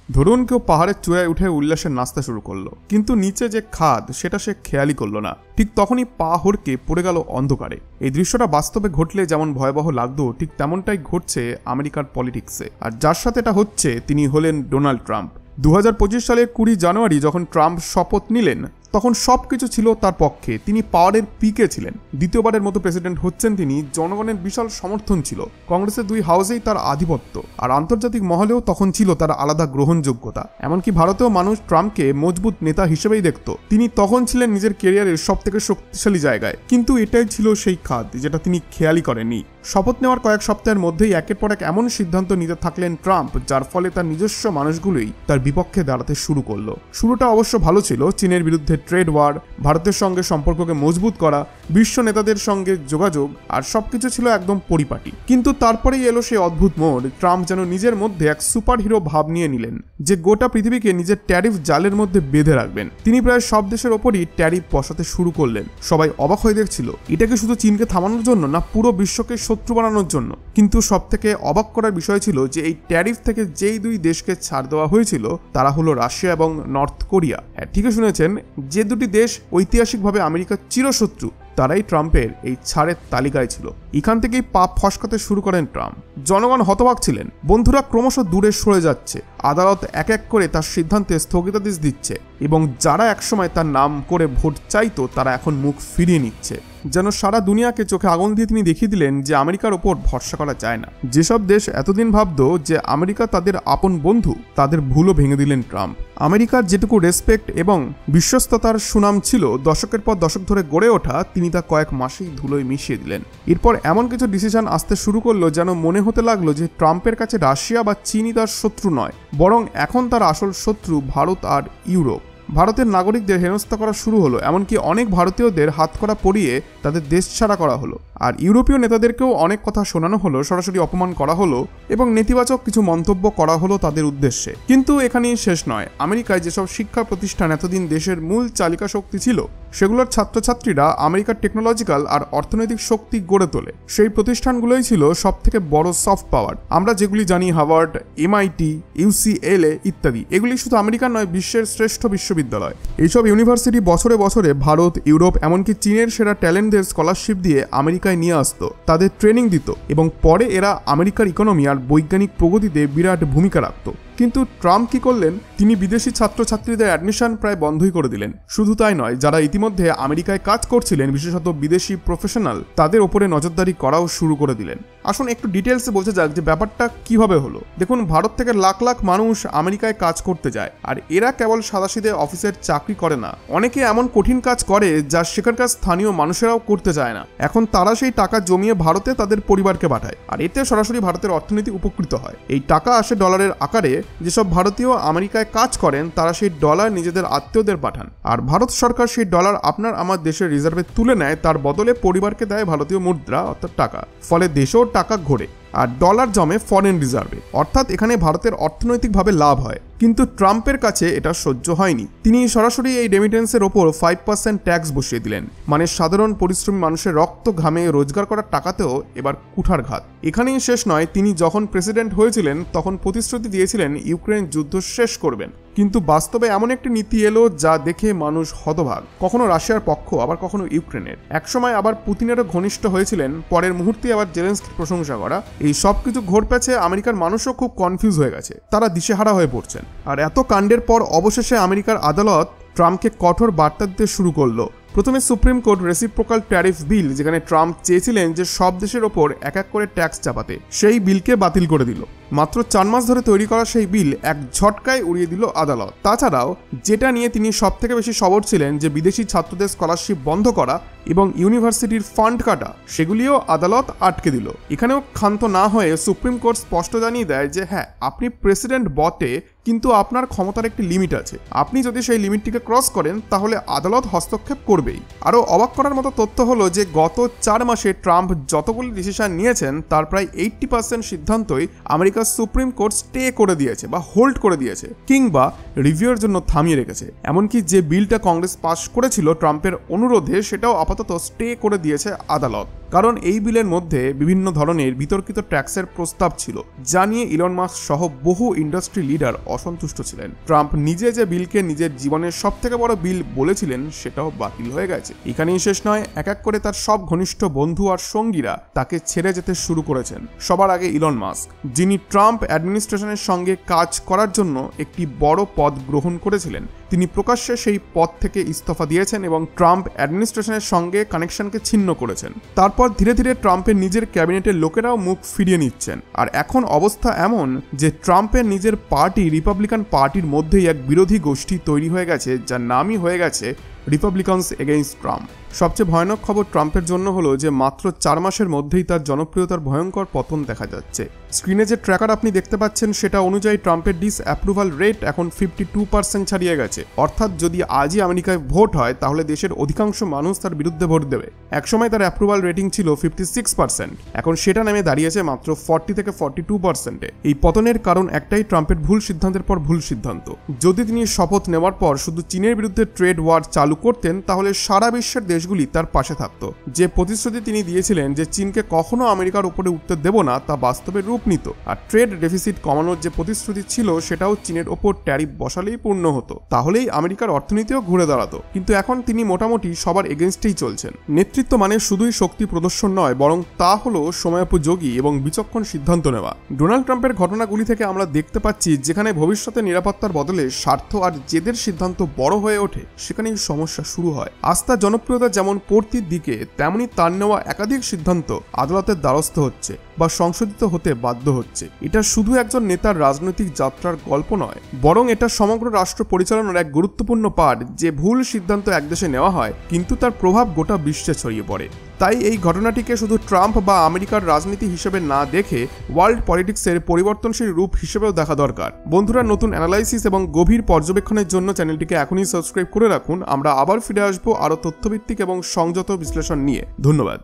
ধরুন কেউ পাহাড়ের চূড়ায় উঠে উল্লাসে নাচতে শুরু করলো, কিন্তু নিচে যে খাদ সেটা সে খেয়ালই করলো না। ঠিক তখনই পা হড়কে পড়ে গেল অন্ধকারে। এই দৃশ্যটা বাস্তবে ঘটলে যেমন ভয়াবহ লাগতো, ঠিক তেমনটাই ঘটছে আমেরিকার পলিটিক্সে। আর যার সাথে এটা হচ্ছে তিনি হলেন ডোনাল্ড ট্রাম্প। 2025 সালের 20 জানুয়ারি যখন ট্রাম্প শপথ নিলেন, তখন সবকিছু ছিল তার পক্ষে। তিনি পাওয়ারের পিকে ছিলেন, দ্বিতীয়বারের মতো প্রেসিডেন্ট হচ্ছেন তিনি। জনগণের বিশাল সমর্থন ছিল, কংগ্রেসের 2 হাউসেই তার আধিপত্য, আর আন্তর্জাতিক মহলেও তখন ছিল তার আলাদা গ্রহণযোগ্যতা। এমনকি ভারতেও মানুষ ট্রাম্পকে মজবুত নেতা হিসেবেই দেখত। তিনি তখন ছিলেন নিজের কেরিয়ারের সব থেকে শক্তিশালী জায়গায়, কিন্তু এটাই ছিল সেই খাদ যেটা তিনি খেয়ালই করেননি। শপথ নেওয়ার কয়েক সপ্তাহের মধ্যেই একের পর এক এমন সিদ্ধান্ত নিতে থাকলেন ট্রাম্প, যার ফলে তার নিজস্ব মানুষগুলোই তার বিপক্ষে দাঁড়াতে শুরু করলো। শুরুটা অবশ্য ভালো ছিল, চীনের বিরুদ্ধে ট্রেড ওয়ার, ভারতের সঙ্গে সম্পর্ককে মজবুত করা, বিশ্ব নেতাদের সঙ্গে যোগাযোগ, আর সবকিছু ছিল একদম পরিপাটি। কিন্তু তারপরেই এলো সেই অদ্ভুত মোড়। ট্রাম্প যেন নিজের মধ্যে এক সুপার হিরো ভাব নিয়ে নিলেন, যে গোটা পৃথিবীকে নিজের ট্যারিফ জালের মধ্যে বেঁধে রাখবেন। তিনি প্রায় সব দেশের ওপরই ট্যারিফ বসাতে শুরু করলেন। সবাই অবাক হয়ে দেখছিল, এটাকে শুধু চীনকে থামানোর জন্য না পুরো বিশ্বকে শত্রু বানানোর জন্য। কিন্তু সব থেকে অবাক করার বিষয় ছিল যে এই ট্যারিফ থেকে যেই 2 দেশকে ছাড় দেওয়া হয়েছিল তারা হলো রাশিয়া এবং নর্থ কোরিয়া। হ্যাঁ, ঠিকই শুনেছেন, যে 2টি দেশ ঐতিহাসিকভাবে আমেরিকার চিরশত্রু, তারাই ট্রাম্পের এই ছাড়ের তালিকায় ছিল। এখান থেকেই পাপ ফসকাতে শুরু করেন ট্রাম্প। জনগণ হতবাক ছিলেন, বন্ধুরা ক্রমশ দূরে সরে যাচ্ছে, আদালত এক এক করে তার সিদ্ধান্তে স্থগিতাদেশ দিচ্ছে, এবং যারা একসময় তার নাম করে ভোট চাইতো তারা এখন মুখ ফিরিয়ে নিচ্ছে। যেন সারা দুনিয়াকে চোখে আগুন দিয়ে তিনি দেখিয়ে দিলেন যে আমেরিকার ওপর ভরসা করা যায় না। যেসব দেশ এতদিন ভাবত যে আমেরিকা তাদের আপন বন্ধু, তাদের ভুলও ভেঙে দিলেন ট্রাম্প। আমেরিকার যেটুকু রেসপেক্ট এবং বিশ্বস্ততার সুনাম ছিল দশকের পর দশক ধরে গড়ে ওঠা, তিনি তা কয়েক মাসেই ধুলোয় মিশিয়ে দিলেন। এরপর এমন কিছু ডিসিশন আসতে শুরু করলো যেন মনে হতে লাগলো যে ট্রাম্পের কাছে রাশিয়া বা চীনই তার শত্রু নয়, বরং এখন তার আসল শত্রু ভারত আর ইউরোপ। ভারতের নাগরিকদের হেনস্থা করা শুরু হলো, এমনকি অনেক ভারতীয়দের হাতকড়া পরিয়ে তাদের দেশ ছাড়া করা হলো। আর ইউরোপীয় নেতাদেরকেও অনেক কথা শোনানো হলো, সরাসরি অপমান করা হলো এবং নেতিবাচক কিছু মন্তব্য করা হলো তাদের উদ্দেশ্যে। কিন্তু এখানেই শেষ নয়। আমেরিকায় যেসব শিক্ষা প্রতিষ্ঠান এতদিন দেশের মূল চালিকা শক্তি ছিল, সেগুলোর ছাত্রছাত্রীরা আমেরিকার টেকনোলজিক্যাল আর অর্থনৈতিক শক্তি গড়ে তোলে। সেই প্রতিষ্ঠানগুলোই ছিল সব থেকে বড় সফট পাওয়ার। আমরা যেগুলি জানি, হার্ভার্ড, MIT, UCLA ইত্যাদি, এগুলি শুধু আমেরিকার নয়, বিশ্বের শ্রেষ্ঠ বিশ্ববিদ্যালয়। এইসব ইউনিভার্সিটি বছরে বছরে ভারত, ইউরোপ, এমনকি চীনের সেরা ট্যালেন্টদের স্কলারশিপ দিয়ে আমেরিকায় নিয়ে আসতো, তাদের ট্রেনিং দিত, এবং পরে এরা আমেরিকার ইকোনমি আর বৈজ্ঞানিক প্রগতিতে বিরাট ভূমিকা রাখত। কিন্তু ট্রাম্প কি করলেন? তিনি বিদেশি ছাত্রছাত্রীদের অ্যাডমিশন প্রায় বন্ধই করে দিলেন। শুধু তাই নয়, যারা ইতিমধ্যে আমেরিকায় কাজ করছিলেন, বিশেষত বিদেশি প্রফেশনাল, তাদের ওপরে নজরদারি করাও শুরু করে দিলেন। আসুন একটু ডিটেলসে বোঝা যাক যে ব্যাপারটা কিভাবে হলো। দেখুন, ভারত থেকে লাখ লাখ মানুষ আমেরিকায় কাজ করতে যায়, আর এরা কেবল সাদাসিধে অফিসের চাকরি করে না। অনেকে এমন কঠিন কাজ করে যা সেখানকার স্থানীয় মানুষেরাও করতে চায় না। এখন তারা সেই টাকা জমিয়ে ভারতে তাদের পরিবারকে পাঠায়, আর এতে সরাসরি ভারতের অর্থনীতি উপকৃত হয়। এই টাকা আসে ডলারের আকারে। যেসব ভারতীয় আমেরিকায় কাজ করেন তারা সেই ডলার নিজেদের আত্মীয়দের পাঠান, আর ভারত সরকার সেই ডলার আপনার আমার দেশের রিজার্ভে তুলে নেয়, তার বদলে পরিবারকে দেয় ভারতীয় মুদ্রা অর্থাৎ টাকা। ফলে দেশেও টাকা ঘোরে আর ডলার জমে ফরেন রিজার্ভে, অর্থাৎ এখানে ভারতের অর্থনৈতিকভাবে লাভ হয়। কিন্তু ট্রাম্পের কাছে এটা সহ্য হয়নি। তিনি সরাসরি এই রেমিটেন্সের ওপর 5% ট্যাক্স বসিয়ে দিলেন। মানে সাধারণ পরিশ্রমী মানুষের রক্ত ঘামে রোজগার করার টাকাতেও এবার কুঠারঘাত। এখানেই শেষ নয়, তিনি যখন প্রেসিডেন্ট হয়েছিলেন তখন প্রতিশ্রুতি দিয়েছিলেন ইউক্রেন যুদ্ধ শেষ করবেন, কিন্তু বাস্তবে এমন একটি নীতি এলো যা দেখে মানুষ হতভাগ। কখনো রাশিয়ার পক্ষ, আবার কখনো ইউক্রেনের। একসময় আবার পুতিনেরও ঘনিষ্ঠ হয়েছিলেন, পরের মুহূর্তে আবার জেলেনস্কির প্রশংসা করা। এই সব কিছু ঘোরপেছে আমেরিকার মানুষও খুব কনফিউজ হয়ে গেছে, তারা দিশেহারা হয়ে পড়ছেন। আর এত কাণ্ডের পর অবশেষে আমেরিকার আদালত ট্রাম্পকে কঠোর বার্তা দিতে শুরু করলো। প্রথমে সুপ্রিম কোর্ট রেসিপ্রোকাল ট্যারিফ বিল, যেখানে ট্রাম্প চেয়েছিলেন যে সব দেশের ওপর এক এক করে ট্যাক্স চাপাতে, সেই বিলকে বাতিল করে দিল। মাত্র 4 মাস ধরে তৈরি করা সেই বিল এক ঝটকায় উড়িয়ে দিল আদালত। তাছাড়াও যেটা নিয়ে তিনি সব থেকে বেশি সবর ছিলেন, যে বিদেশি ছাত্রদের স্কলারশিপ বন্ধ করা এবং ইউনিভার্সিটির ফান্ড কাটা, সেগুলিও আদালত আটকে দিল। এখানেও ক্ষান্ত না হয়ে সুপ্রিম কোর্ট স্পষ্ট জানিয়ে দেয় যে হ্যাঁ, আপনি প্রেসিডেন্ট বটে, কিন্তু আপনার ক্ষমতার একটি লিমিট আছে। আপনি যদি সেই লিমিটটিকে ক্রস করেন তাহলে আদালত হস্তক্ষেপ করবেই। আরও অবাক করার মতো তথ্য হলো যে গত 4 মাসে ট্রাম্প যতগুলি ডিসিশন নিয়েছেন তার প্রায় 80% সিদ্ধান্তই আমেরিকার সুপ্রিম কোর্ট স্টে করে দিয়েছে বা হোল্ড করে দিয়েছে, কিংবা রিভিউর জন্য থামিয়ে রেখেছে। এমনকি যে বিলটা কংগ্রেস পাস করেছিল ট্রাম্পের অনুরোধে, সেটাও আপাতত স্টে করে দিয়েছে আদালত। কারণ এই বিলের মধ্যে বিভিন্ন ধরনের বিতর্কিত ট্যাক্সের প্রস্তাব ছিল, যা নিয়ে ইলন মাস্ক সহ বহু ইন্ডাস্ট্রি লিডার অসন্তুষ্ট ছিলেন। ট্রাম্প নিজে যে বিলকে নিজের জীবনের সবথেকে বড় বিল বলেছিলেন সেটাও বাতিল হয়ে গেছে। এখানেই শেষ নয়, এক এক করে তার সব ঘনিষ্ঠ বন্ধু আর সঙ্গীরা তাকে ছেড়ে যেতে শুরু করেছেন। সবার আগে ইলন মাস্ক, যিনি ট্রাম্প অ্যাডমিনিস্ট্রেশনের সঙ্গে কাজ করার জন্য একটি বড় পদ গ্রহণ করেছিলেন, তিনি প্রকাশ্যে সেই পদ থেকে ইস্তফা দিয়েছেন এবং ট্রাম্প অ্যাডমিনিস্ট্রেশনের সঙ্গে কানেকশনকে ছিন্ন করেছেন। তারপর ধীরে ধীরে ট্রাম্পের নিজের ক্যাবিনেটের লোকেরাও মুখ ফিরিয়ে নিচ্ছেন। আর এখন অবস্থা এমন যে ট্রাম্পের নিজের পার্টি রিপাবলিকান পার্টির মধ্যেই এক বিরোধী গোষ্ঠী তৈরি হয়ে গেছে, যার নামই হয়ে গেছে রিপাবলিকানস এগেইনস্ট ট্রাম্প। সবচেয়ে ভয়ানক খবর ট্রাম্পের জন্য হলো যে মাত্র 4 মাসের মধ্যেই তার জনপ্রিয়তার ভয়ঙ্কর পতন দেখা যাচ্ছে। স্ক্রিনে যে ট্র্যাকার আপনি দেখতে পাচ্ছেন সেটা অনুযায়ী ট্রাম্পের ডিসঅ্যাপ্রুভাল রেট এখন 52% ছাড়িয়ে গেছে। অর্থাৎ যদি আজই আমেরিকায় ভোট হয় তাহলে দেশের অধিকাংশ মানুষ তার বিরুদ্ধে ভোট দেবে। একসময় তার অ্যাপ্রুভাল রেটিং ছিল 56%, এখন সেটা নেমে দাঁড়িয়েছে মাত্র 40 থেকে 42%-এ। এই পতনের কারণ একটাই, ট্রাম্পের ভুল সিদ্ধান্তের পর ভুল সিদ্ধান্ত। যদি তিনি শপথ নেওয়ার পর শুধু চীনের বিরুদ্ধে ট্রেড ওয়ার চালু করতেন তাহলে সারা বিশ্বের দেশগুলি তার পাশে থাকত। যে প্রতিশ্রুতি তিনি দিয়েছিলেন যে চীনকে কখনো আমেরিকার উপরে উঠতে দেব না, তা বাস্তবে রূপ নিত। আর ট্রেড ডেফিসিট কমানোর যে প্রতিশ্রুতি ছিল সেটাও চীনের ওপর ট্যারিফ বসালেই পূর্ণ হতো, তাহলেই আমেরিকার অর্থনীতিও ঘুরে দাঁড়াতো। কিন্তু এখন তিনি মোটামুটি সবার এগেনস্টেই চলছেন। নেতৃত্ব মানে শুধুই শক্তি প্রদর্শন নয়, বরং তা হলো সময়োপযোগী এবং বিচক্ষণ সিদ্ধান্ত নেওয়া। ডোনাল্ড ট্রাম্পের ঘটনাগুলি থেকে আমরা দেখতে পাচ্ছি যেখানে ভবিষ্যতে নিরাপত্তার বদলে স্বার্থ আর জেদের সিদ্ধান্ত বড় হয়ে ওঠে, সেখানেই সমস্যা শুরু হয়। আস্থা জনপ্রিয়তা যেমন পড়তির দিকে, তেমনি তার নেওয়া একাধিক সিদ্ধান্ত আদালতের দ্বারস্থ হচ্ছে বা সংশোধিত হতে বাধ্য হচ্ছে। এটা শুধু একজন নেতার রাজনৈতিক যাত্রার গল্প নয়, বরং এটা সমগ্র রাষ্ট্র পরিচালনার এক গুরুত্বপূর্ণ পার্ট। যে ভুল সিদ্ধান্ত এক দেশে নেওয়া হয় কিন্তু তার প্রভাব গোটা বিশ্বে ছড়িয়ে পড়ে। তাই এই ঘটনাটিকে শুধু ট্রাম্প বা আমেরিকার রাজনীতি হিসেবে না দেখে ওয়ার্ল্ড পলিটিক্সের পরিবর্তনশীল রূপ হিসেবেও দেখা দরকার। বন্ধুরা, নতুন অ্যানালাইসিস এবং গভীর পর্যবেক্ষণের জন্য চ্যানেলটিকে এখনই সাবস্ক্রাইব করে রাখুন। আমরা আবার ফিরে আসবো আরও তথ্যভিত্তিক এবং সংযত বিশ্লেষণ নিয়ে। ধন্যবাদ।